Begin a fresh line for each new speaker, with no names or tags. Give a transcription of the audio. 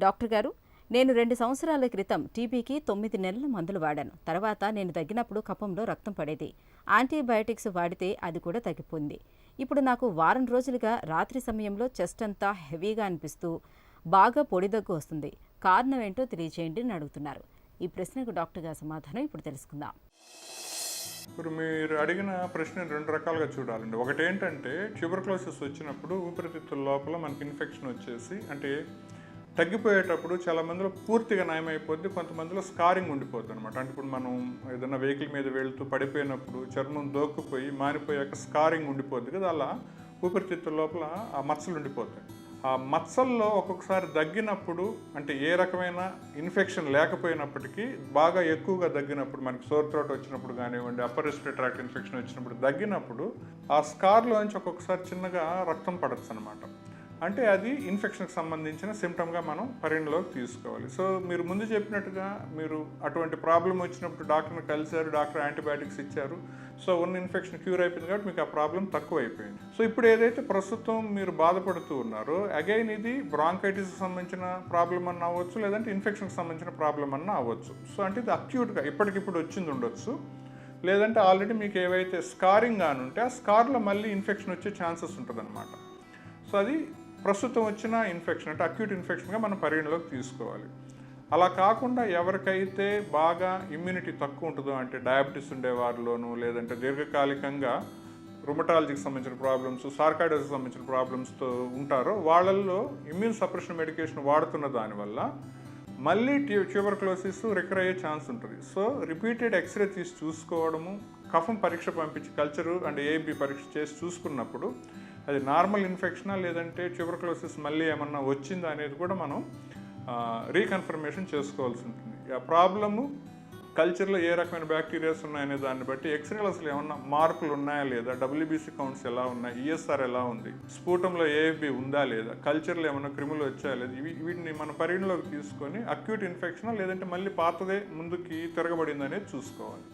Doctor గారు, నేను 2 సంవత్సరాల క్రితం టీబీకి 9 నెలల మందులు వాడాను. తర్వాత నేను దగ్గినప్పుడు కఫంలో రక్తం పడేది. యాంటీబయాటిక్స్ వాడితే అది కూడా తగ్గిపోయింది. ఇప్పుడు నాకు వారం రోజులుగా రాత్రి సమయంలో చెస్ట్ అంతా హెవీగా అనిపిస్తూ బాగా పొడి దగ్గు వస్తుంది. కారణం ఏంటో తెలియచేయండి అని అడుగుతున్నారు. ఈ ప్రశ్నకు డాక్టర్ గారి సమాధానం ఇప్పుడు తెలుసుకుందాం.
ఇప్పుడు మీరు అడిగిన ప్రశ్న 2 రకాలుగా చూడాలండి. ఒకటేంటంటే ట్యూబర్క్లోసిస్ వచ్చినప్పుడు ఊపిరితిత్తుల లోపల మనకి ఇన్ఫెక్షన్ వచ్చేసి అంటే తగ్గిపోయేటప్పుడు చాలా మందిలో పూర్తిగా నయమైపోద్ది, కొంతమందిలో స్కారింగ్ ఉండిపోద్ది అనమాట. అంటే ఇప్పుడు మనం ఏదైనా వెహికల్ మీద వెళ్తూ పడిపోయినప్పుడు చర్మం దోక్కుపోయి మానిపోయాక స్కారింగ్ ఉండిపోద్ది కదా, అలా ఊపిరితిత్తుల లోపల ఆ మచ్చలు ఉండిపోతాయి. ఆ మచ్చల్లో ఒక్కొక్కసారి దగ్గినప్పుడు అంటే ఏ రకమైన ఇన్ఫెక్షన్ లేకపోయినప్పటికీ బాగా ఎక్కువగా దగ్గినప్పుడు మనకి సోర్ థ్రోట్ వచ్చినప్పుడు కానివ్వండి, అప్పర్ రెస్పిరేటరీ ట్రాక్ట్ ఇన్ఫెక్షన్ వచ్చినప్పుడు దగ్గినప్పుడు ఆ స్కార్లోంచి ఒక్కొక్కసారి చిన్నగా రక్తం పడచ్చు అనమాట. అంటే అది ఇన్ఫెక్షన్కి సంబంధించిన సిమ్టమ్గా మనం పరిగణలోకి తీసుకోవాలి. సో మీరు ముందు చెప్పినట్టుగా మీరు అటువంటి ప్రాబ్లం వచ్చినప్పుడు డాక్టర్ని కలిశారు, డాక్టర్ యాంటీబయాటిక్స్ ఇచ్చారు. సో ఉన్న ఇన్ఫెక్షన్ క్యూర్ అయిపోయింది కాబట్టి మీకు ఆ ప్రాబ్లం తక్కువ అయిపోయింది. సో ఇప్పుడు ఏదైతే ప్రస్తుతం మీరు బాధపడుతూ ఉన్నారో అగైన్ ఇది బ్రాంకైటిస్కి సంబంధించిన ప్రాబ్లం అన్న అవ్వచ్చు, లేదంటే ఇన్ఫెక్షన్కి సంబంధించిన ప్రాబ్లం అన్న అవ్వచ్చు. సో అంటే ఇది అక్యూట్గా ఇప్పటికిప్పుడు వచ్చింది ఉండొచ్చు, లేదంటే ఆల్రెడీ మీకు ఏవైతే స్కారింగ్ అని ఉంటే ఆ స్కార్లో మళ్ళీ ఇన్ఫెక్షన్ వచ్చే ఛాన్సెస్ ఉంటుంది అనమాట. సో అది ప్రస్తుతం వచ్చిన ఇన్ఫెక్షన్ అంటే అక్యూట్ ఇన్ఫెక్షన్గా మనం పరిగణలోకి తీసుకోవాలి. అలా కాకుండా ఎవరికైతే బాగా ఇమ్యూనిటీ తక్కువ ఉంటుందో అంటే డయాబెటీస్ ఉండే వారిలోనూ, లేదంటే దీర్ఘకాలికంగా రుమటాలజీకి సంబంధించిన ప్రాబ్లమ్స్, సార్కాయిడోస్కి సంబంధించిన ప్రాబ్లమ్స్తో ఉంటారో వాళ్ళల్లో ఇమ్యూన్ సప్రెషన్ మెడికేషన్ వాడుతున్న దానివల్ల మళ్ళీ ట్యూబర్క్లోసిస్ రికవర్ అయ్యే ఛాన్స్ ఉంటుంది. సో రిపీటెడ్ ఎక్స్రే తీసి చూసుకోవడము, కఫం పరీక్ష పంపించి కల్చరు అండ్ ఏబి పరీక్ష చేసి చూసుకున్నప్పుడు అది నార్మల్ ఇన్ఫెక్షనా లేదంటే ట్యూబర్క్లోసిస్ మళ్ళీ ఏమన్నా వచ్చిందా అనేది కూడా మనం రీకన్ఫర్మేషన్ చేసుకోవాల్సి ఉంటుంది. ఆ ప్రాబ్లము కల్చర్లో ఏ రకమైన బ్యాక్టీరియాస్ ఉన్నాయనే దాన్ని బట్టి ఎక్స్రేలు అసలు ఏమన్నా మార్పులు ఉన్నాయా లేదా, డబ్ల్యూబీసీ కౌంట్స్ ఎలా ఉన్నాయి, ఈఎస్ఆర్ ఎలా ఉంది, స్ఫూటంలో ఏఎఫ్బి ఉందా లేదా, కల్చర్లో ఏమన్నా క్రిములు వచ్చాయా లేదా, వీటిని మన పరిగణలోకి తీసుకొని అక్యూట్ ఇన్ఫెక్షనా లేదంటే మళ్ళీ పాతదే ముందుకి తిరగబడింది అనేది చూసుకోవాలి.